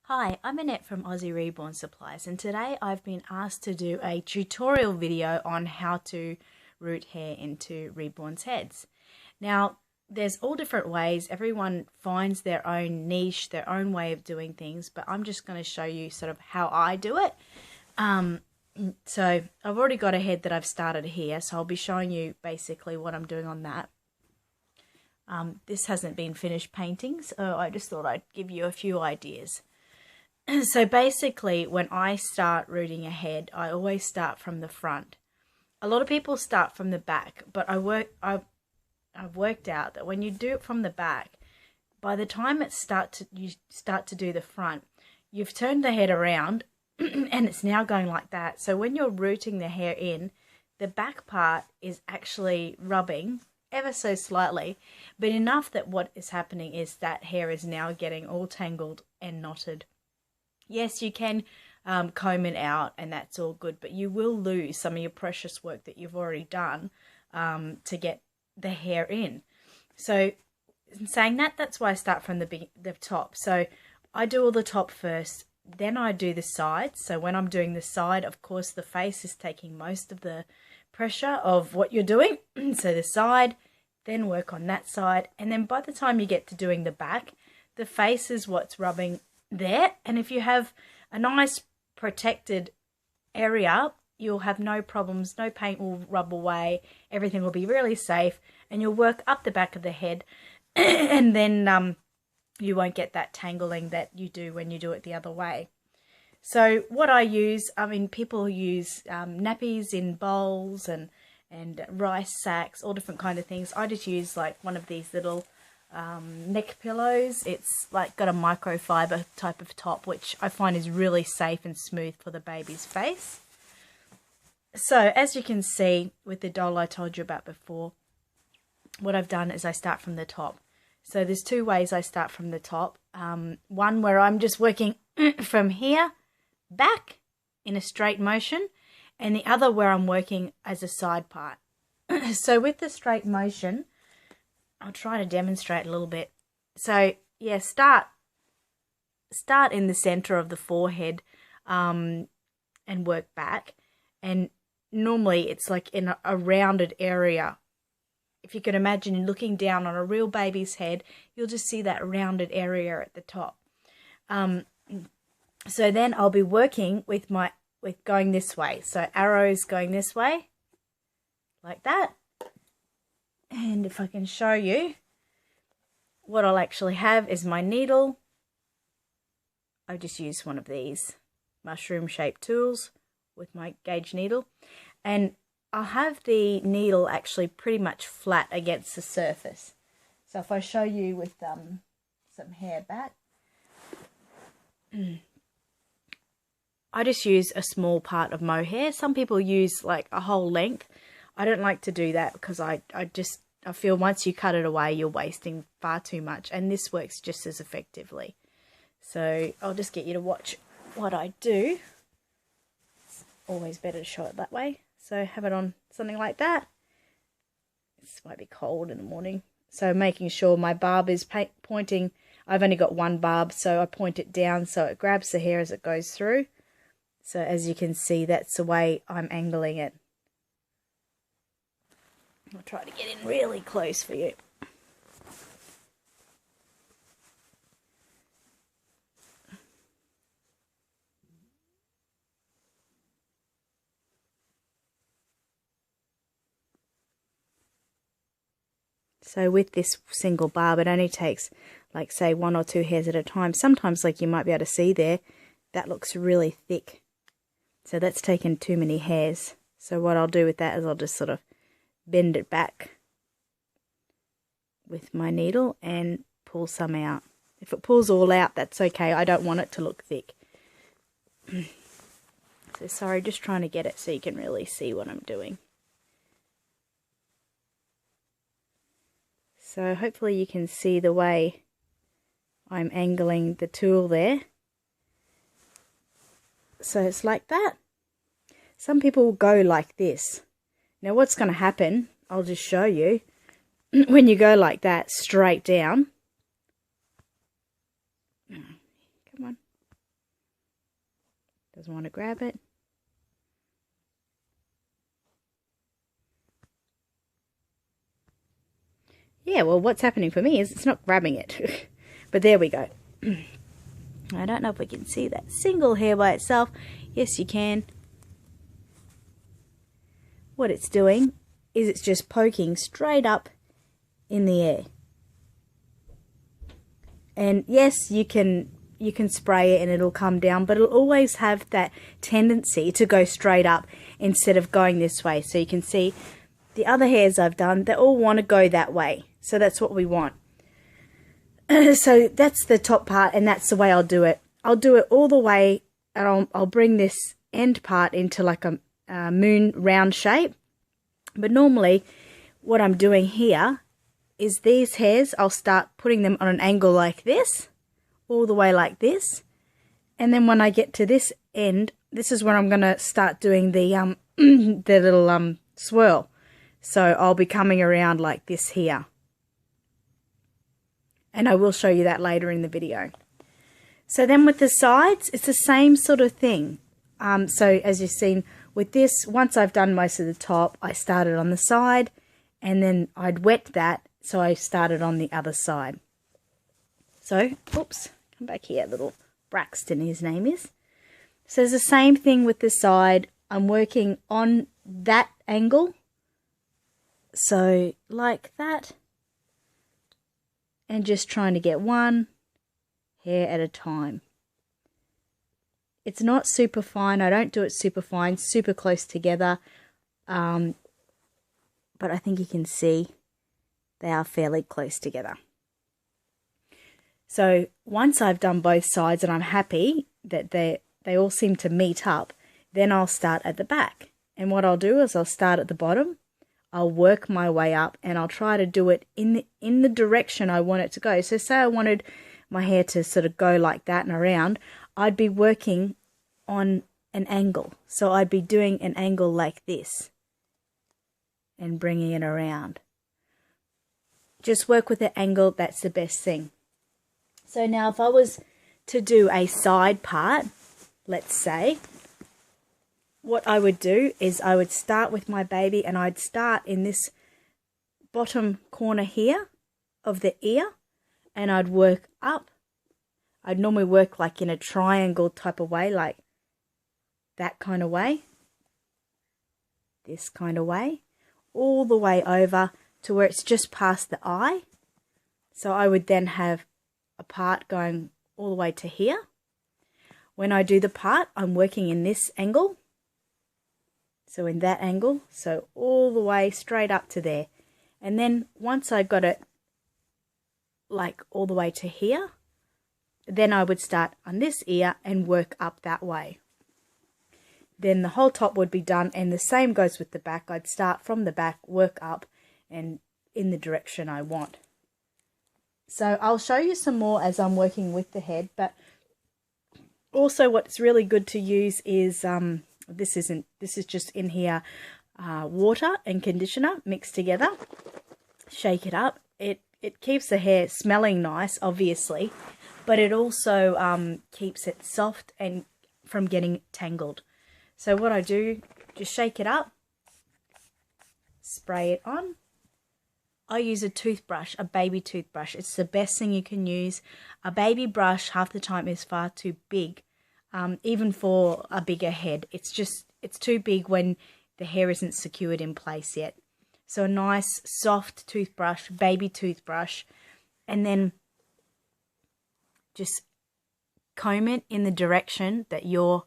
Hi, I'm Annette from Aussie Reborn Supplies, and today I've been asked to do a tutorial video on how to root hair into reborn's heads. Now, there's all different ways. Everyone finds their own niche, their own way of doing things, but I'm just going to show you sort of how I do it. So I've already got a head that I've started here, so I'll be showing you basically what I'm doing on that. This hasn't been finished painting, so I just thought I'd give you a few ideas. So basically, when I start rooting a head, I always start from the front. A lot of people start from the back, but I've worked out that when you do it from the back, by the time you start to do the front, you've turned the head around and it's now going like that. So when you're rooting the hair in, the back part is actually rubbing ever so slightly, but enough that what is happening is that hair is now getting all tangled and knotted. Yes, you can comb it out and that's all good, but you will lose some of your precious work that you've already done to get the hair in. So in saying that, that's why I start from the top. So I do all the top first, then I do the sides. So when I'm doing the side, of course, the face is taking most of the pressure of what you're doing. So the side, then work on that side. And then by the time you get to doing the back, the face is what's rubbing there. And if you have a nice protected area, you'll have no problems, no paint will rub away, everything will be really safe, and you'll work up the back of the head and then you won't get that tangling that you do when you do it the other way. So what I use, I mean, people use nappies in bowls and rice sacks, all different kind of things. I just use like one of these little neck pillows. It's like got a microfiber type of top, which I find is really safe and smooth for the baby's face. So as you can see with the doll I told you about before, what I've done is I start from the top. So there's two ways I start from the top. One where I'm just working from here back in a straight motion, and the other where I'm working as a side part. So with the straight motion, I'll try to demonstrate a little bit. So yeah, start in the center of the forehead and work back. And normally it's like in a rounded area. If you can imagine looking down on a real baby's head, you'll just see that rounded area at the top. So then I'll be working with going this way. So arrows going this way, like that. And if I can show you, what I'll actually have is my needle. I just use one of these mushroom shaped tools with my gauge needle. And I'll have the needle actually pretty much flat against the surface. So if I show you with some hair back, I just use a small part of mohair. Some people use like a whole length. I don't like to do that because I feel once you cut it away, you're wasting far too much. And this works just as effectively. So I'll just get you to watch what I do. It's always better to show it that way. So have it on something like that. This might be cold in the morning. So making sure my barb is pointing. I've only got one barb, so I point it down so it grabs the hair as it goes through. So as you can see, that's the way I'm angling it. I'll try to get in really close for you. So with this single barb, it only takes like say 1 or 2 hairs at a time. Sometimes, like you might be able to see there, that looks really thick. So that's taken too many hairs. So what I'll do with that is I'll just sort of bend it back with my needle and pull some out. If it pulls all out, that's okay. I don't want it to look thick. So sorry, just trying to get it so you can really see what I'm doing. So hopefully you can see the way I'm angling the tool there. So it's like that. Some people will go like this. Now what's going to happen, I'll just show you, when you go like that straight down, come on, Doesn't want to grab it. Yeah, well, what's happening for me is it's not grabbing it. But there we go. I don't know if we can see that single hair by itself. Yes, you can. What it's doing is it's just poking straight up in the air. And yes, you can spray it and it'll come down, but it'll always have that tendency to go straight up instead of going this way. So you can see the other hairs I've done, they all want to go that way. So that's what we want. So that's the top part, and that's the way I'll do it. I'll do it all the way, and I'll bring this end part into like a moon round shape. But normally what I'm doing here is these hairs, I'll start putting them on an angle like this, all the way like this. And then when I get to this end, this is where I'm going to start doing the the little swirl. So I'll be coming around like this here. And I will show you that later in the video. So then with the sides, it's the same sort of thing. So as you've seen with this, once I've done most of the top, I started on the side and then I'd wet that. So I started on the other side. So, oops, come back here, little Braxton his name is. So it's the same thing with the side. I'm working on that angle. So like that. And just trying to get one hair at a time. It's not super fine. I don't do it super fine, super close together. But I think you can see they are fairly close together. So once I've done both sides and I'm happy that they all seem to meet up, then I'll start at the back. And what I'll do is I'll start at the bottom. I'll work my way up and I'll try to do it in the direction I want it to go. So say I wanted my hair to sort of go like that and around, I'd be working on an angle. So I'd be doing an angle like this and bringing it around. Just work with the angle, that's the best thing. So now if I was to do a side part, let's say, what I would do is I would start with my baby and I'd start in this bottom corner here of the ear and I'd work up. I'd normally work like in a triangle type of way, like that kind of way, this kind of way, all the way over to where it's just past the eye. So I would then have a part going all the way to here. When I do the part, I'm working in this angle. So in that angle, so all the way straight up to there. And then once I got it like all the way to here, then I would start on this ear and work up that way. Then the whole top would be done, and the same goes with the back. I'd start from the back, work up and in the direction I want. So I'll show you some more as I'm working with the head, but also what's really good to use is this is just in here water and conditioner mixed together. Shake it up. It keeps the hair smelling nice, obviously, but it also keeps it soft and from getting tangled. So what I do, just shake it up, spray it on. I use a toothbrush, a baby toothbrush. It's the best thing you can use. A baby brush half the time is far too big, even for a bigger head. It's too big when the hair isn't secured in place yet. So a nice soft toothbrush, baby toothbrush, and then just comb it in the direction that your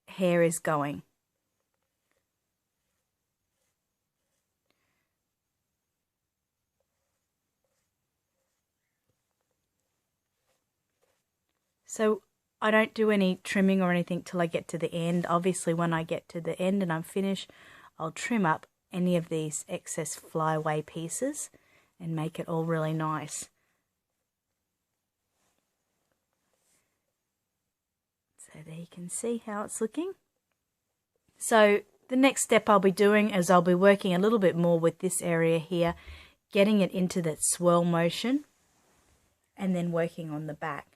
hair is going. So I don't do any trimming or anything till I get to the end. Obviously when I get to the end and I'm finished, I'll trim up any of these excess flyaway pieces and make it all really nice. So there you can see how it's looking. So the next step I'll be doing is I'll be working a little bit more with this area here, getting it into that swirl motion and then working on the back.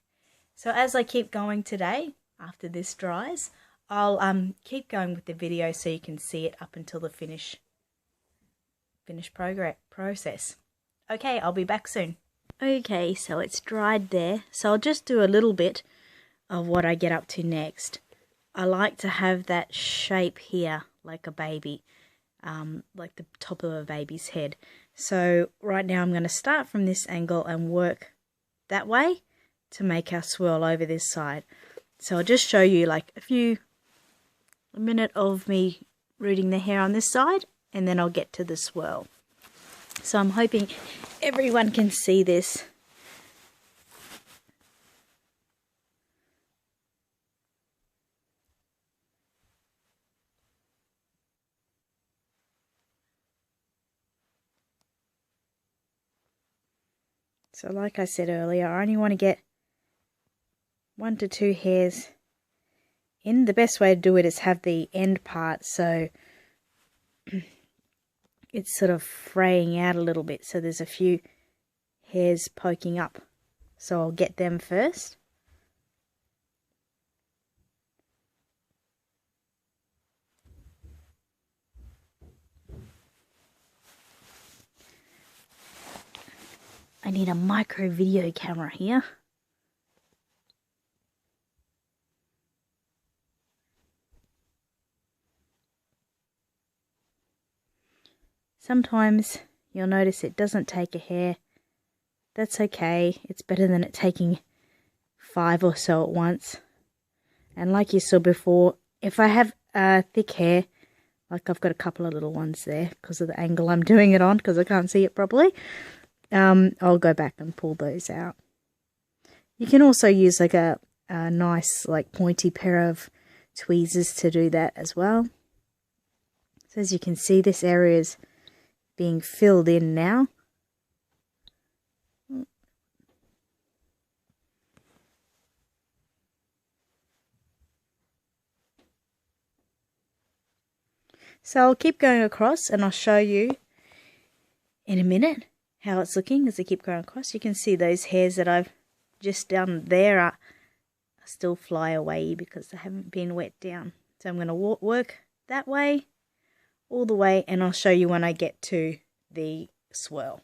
So as I keep going today, after this dries. I'll keep going with the video so you can see it up until the finished process. Okay, I'll be back soon. Okay, so it's dried there. So I'll just do a little bit of what I get up to next. I like to have that shape here, like a baby, like the top of a baby's head. So right now I'm going to start from this angle and work that way to make our swirl over this side. So I'll just show you like a minute of me rooting the hair on this side, and then I'll get to the swirl. So I'm hoping everyone can see this. So like I said earlier, I only want to get 1 to 2 hairs in. The best way to do it is have the end part so it's sort of fraying out a little bit, so there's a few hairs poking up. So I'll get them first. I need a micro video camera here. Sometimes you'll notice it doesn't take a hair. That's okay. It's better than it taking 5 or so at once. And like you saw before, if I have thick hair, like I've got a couple of little ones there because of the angle I'm doing it on, because I can't see it properly, I'll go back and pull those out. You can also use like a nice like pointy pair of tweezers to do that as well. So as you can see, this area is being filled in now. So I'll keep going across and I'll show you in a minute how it's looking as I keep going across. You can see those hairs that I've just done there are still fly away because they haven't been wet down. So I'm going to work that way all the way, and I'll show you when I get to the swirl.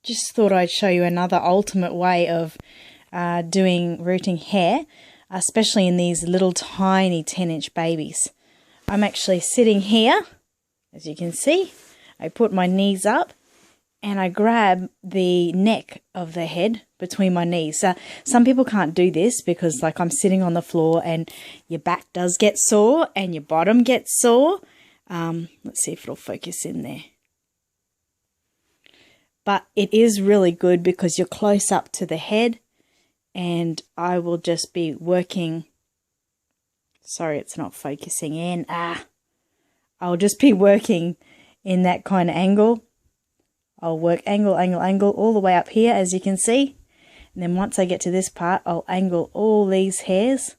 Just thought I'd show you another ultimate way of rooting hair, especially in these little tiny 10-inch babies. I'm actually sitting here, as you can see. I put my knees up and I grab the neck of the head between my knees. Some people can't do this because like I'm sitting on the floor and your back does get sore and your bottom gets sore. Let's see if it'll focus in there. But it is really good because you're close up to the head, and I will just be working. Sorry, it's not focusing in. I'll just be working in that kind of angle. I'll work angle, angle, angle all the way up here, as you can see. And then once I get to this part, I'll angle all these hairs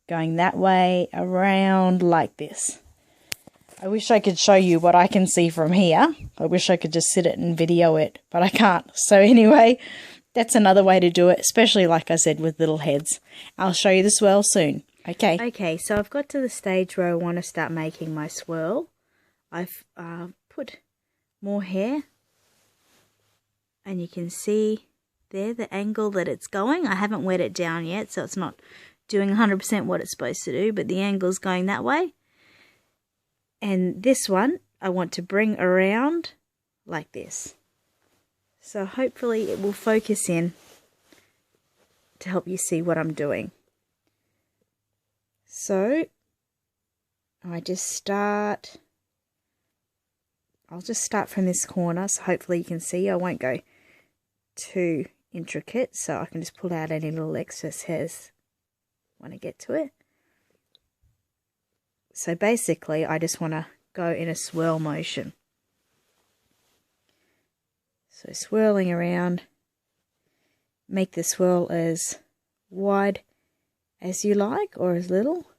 going that way around like this. I wish I could show you what I can see from here. I wish I could just sit it and video it, but I can't. So anyway, that's another way to do it, especially like I said with little heads. I'll show you the swirl soon. Okay, so I've got to the stage where I want to start making my swirl. I've put more hair, and you can see there the angle that it's going. I haven't wet it down yet, so it's not doing 100% what it's supposed to do, but the angle's going that way. And this one I want to bring around like this. So hopefully it will focus in to help you see what I'm doing. So I'll just start from this corner, so hopefully you can see. I won't go too intricate, so I can just pull out any little excess hairs when I get to it. So basically, I just want to go in a swirl motion. So swirling around, make the swirl as wide as you like or as little.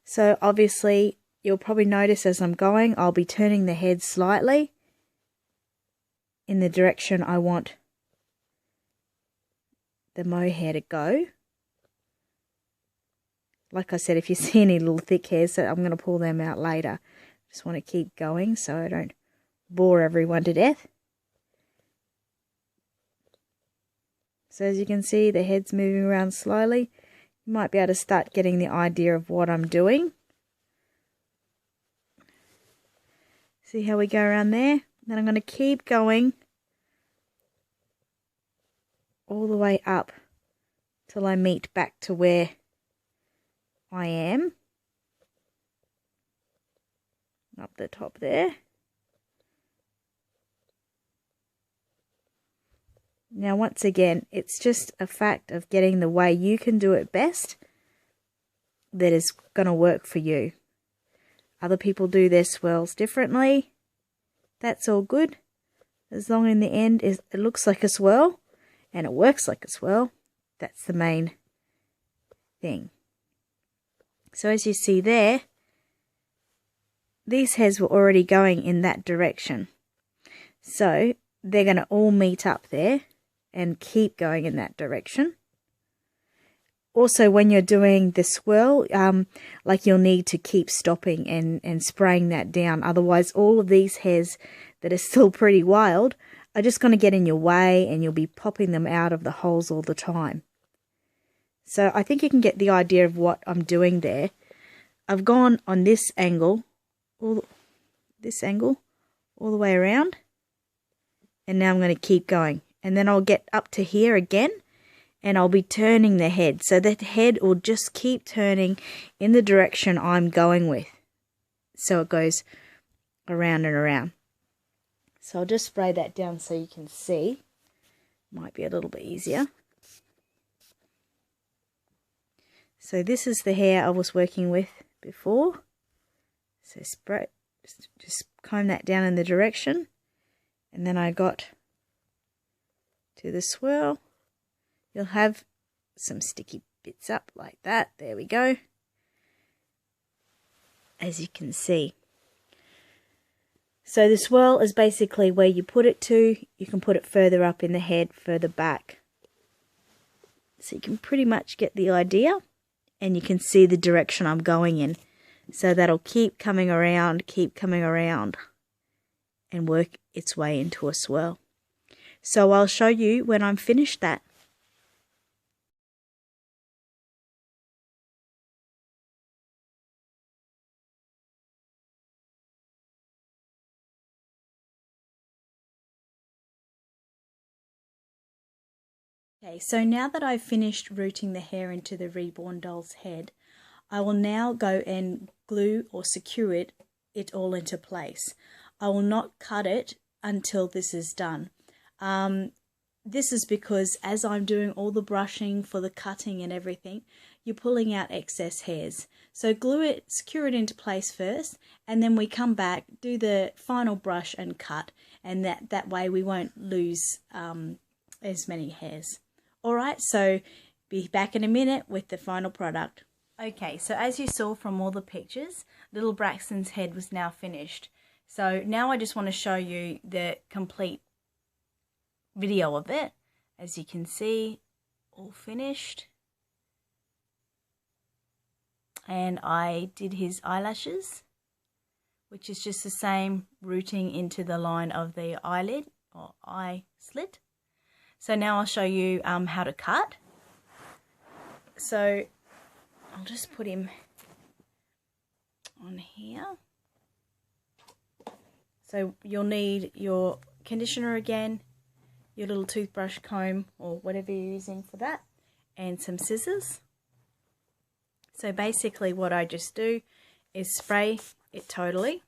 So obviously, you'll probably notice as I'm going, I'll be turning the head slightly in the direction I want the mohair to go. Like I said, if you see any little thick hairs, so I'm going to pull them out later. Just want to keep going so I don't bore everyone to death. So as you can see, the head's moving around slowly. You might be able to start getting the idea of what I'm doing. See how we go around there? Then I'm going to keep going all the way up till I meet back to where I am. Up the top there. Now once again, it's just a fact of getting the way you can do it best that is going to work for you. Other people do their swirls differently. That's all good. As long in the end it looks like a swirl and it works like a swirl, that's the main thing. So as you see there, these hairs were already going in that direction. So they're going to all meet up there and keep going in that direction. Also, when you're doing the swirl, like you'll need to keep stopping and spraying that down. Otherwise, all of these hairs that are still pretty wild are just going to get in your way and you'll be popping them out of the holes all the time. So I think you can get the idea of what I'm doing there. I've gone on this angle, all the way around. And now I'm going to keep going. And then I'll get up to here again. And I'll be turning the head. So the head will just keep turning in the direction I'm going with. So it goes around and around. So I'll just spray that down so you can see. Might be a little bit easier. So this is the hair I was working with before. So spray, just comb that down in the direction. And then I got to the swirl. You'll have some sticky bits up like that. There we go. As you can see. So the swirl is basically where you put it to. You can put it further up in the head, further back. So you can pretty much get the idea. And you can see the direction I'm going in. So that'll keep coming around, and work its way into a swirl. So I'll show you when I'm finished that. Okay, so now that I've finished rooting the hair into the reborn doll's head, I will now go and glue or secure it all into place. I will not cut it until this is done. This is because as I'm doing all the brushing for the cutting and everything, you're pulling out excess hairs. So glue it, secure it into place first, and then we come back, do the final brush and cut, and that way we won't lose as many hairs. Alright, so be back in a minute with the final product. Okay, so as you saw from all the pictures, little Braxton's head was now finished. So now I just want to show you the complete video of it. As you can see, all finished. And I did his eyelashes, which is just the same rooting into the line of the eyelid or eye slit. So now I'll show you how to cut. So I'll just put him on here. So you'll need your conditioner again, your little toothbrush comb or whatever you're using for that, and some scissors. So basically what I just do is spray it totally.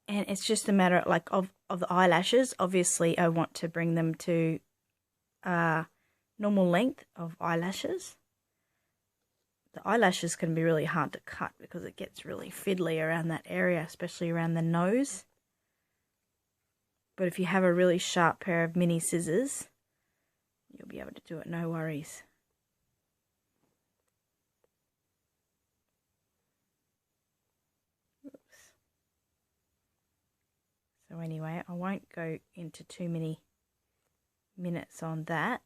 And it's just a matter of the eyelashes. Obviously I want to bring them to normal length of eyelashes. The eyelashes can be really hard to cut because it gets really fiddly around that area, especially around the nose. But if you have a really sharp pair of mini scissors, you'll be able to do it, no worries. So anyway, I won't go into too many minutes on that.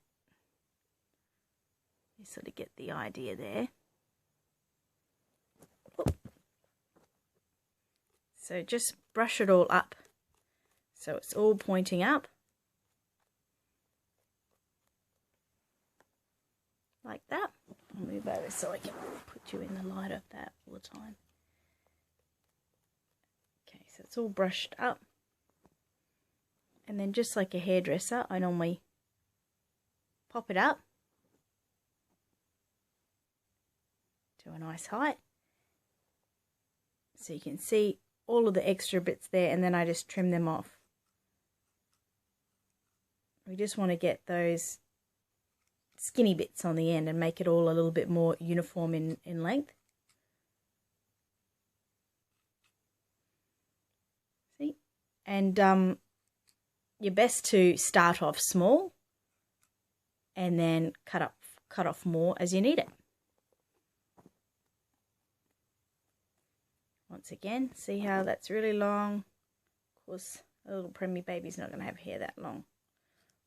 You sort of get the idea there. So just brush it all up so it's all pointing up. Like that. I'll move over so I can put you in the light of that all the time. Okay, so it's all brushed up. And then just like a hairdresser, I normally pop it up to a nice height. So you can see all of the extra bits there, and then I just trim them off. We just want to get those skinny bits on the end and make it all a little bit more uniform in length. See? And you're best to start off small and then cut off more as you need it. Once again, see how that's really long. Of course, a little preemie baby's not going to have hair that long,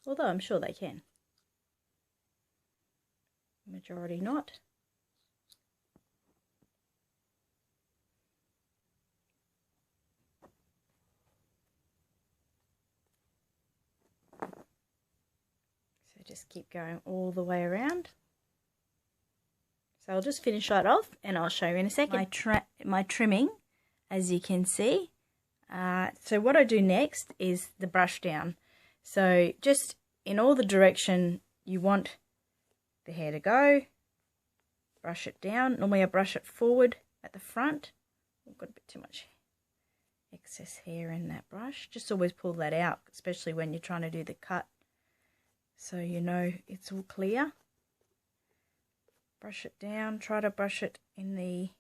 although I'm sure they can. Majority not. So just keep going all the way around. So I'll just finish that off and I'll show you in a second. My trimming, as you can see. So what I do next is the brush down. So just in all the direction you want the hair to go, brush it down. Normally I brush it forward at the front. I've got a bit too much excess hair in that brush. Just always pull that out, especially when you're trying to do the cut, so you know it's all clear. Brush it down. Try to brush it in the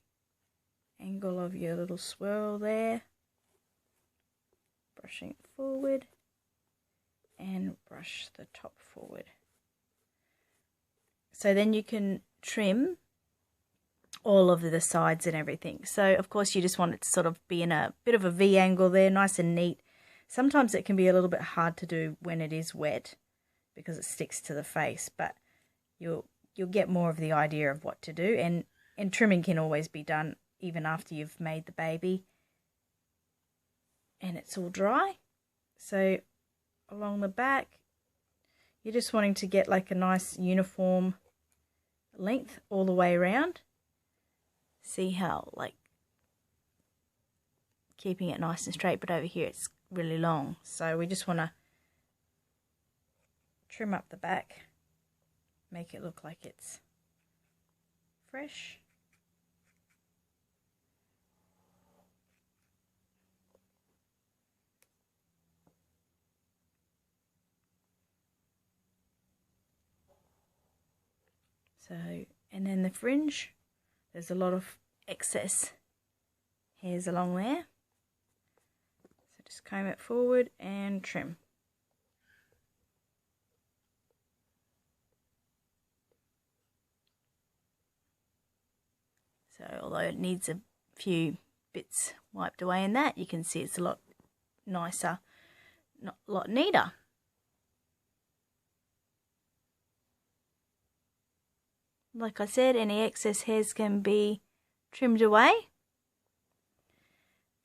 angle of your little swirl there. Brushing it forward and brush the top forward. So then you can trim all of the sides and everything. So of course you just want it to sort of be in a bit of a V angle there, nice and neat. Sometimes it can be a little bit hard to do when it is wet because it sticks to the face, but you'll get more of the idea of what to do, and trimming can always be done even after you've made the baby and it's all dry. So along the back, you're just wanting to get like a nice uniform length all the way around. See how, like, keeping it nice and straight, but over here it's really long. So we just want to trim up the back, make it look like it's fresh. So, and then the fringe, there's a lot of excess hairs along there. So just comb it forward and trim. So although it needs a few bits wiped away in that, you can see it's a lot nicer, a lot neater. Like I said, any excess hairs can be trimmed away.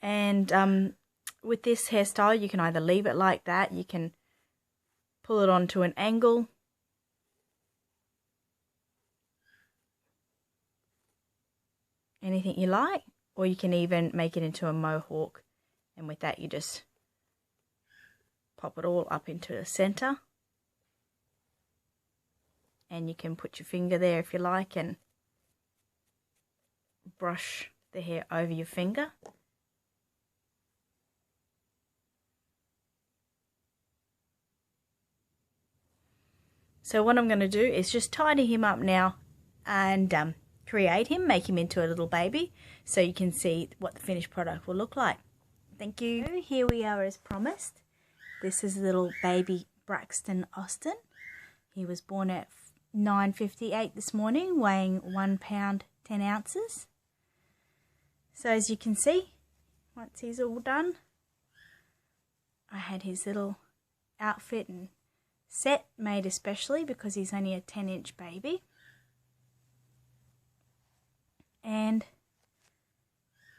And with this hairstyle, you can either leave it like that, you can pull it onto an angle, anything you like, or you can even make it into a mohawk, and with that you just pop it all up into the center. And you can put your finger there if you like and brush the hair over your finger. So what I'm going to do is just tidy him up now and create him, make him into a little baby, so you can see what the finished product will look like. Thank you. Here we are as promised. This is little baby Braxton Austin. He was born at 9:58 this morning, weighing 1 pound 10 ounces. So as you can see, once he's all done, had his little outfit and set made especially because he's only a 10-inch baby. And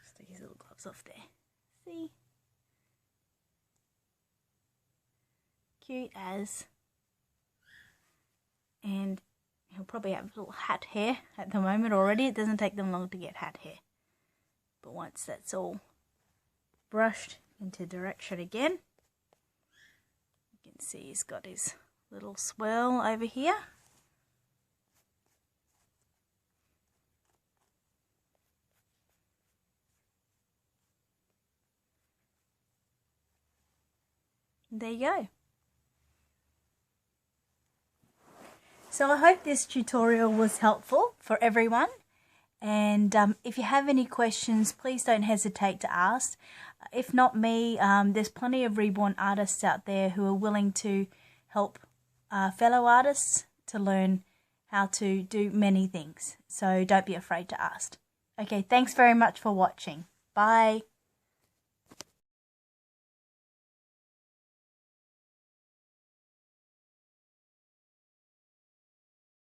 let's take his little gloves off there. See? Cute as. And he'll probably have a little hat hair at the moment already. It doesn't take them long to get hat hair. But once that's all brushed into direction again, you can see he's got his little swirl over here. And there you go. So I hope this tutorial was helpful for everyone. And if you have any questions, please don't hesitate to ask. If not me, there's plenty of reborn artists out there who are willing to help fellow artists to learn how to do many things. So don't be afraid to ask. Okay, thanks very much for watching. Bye.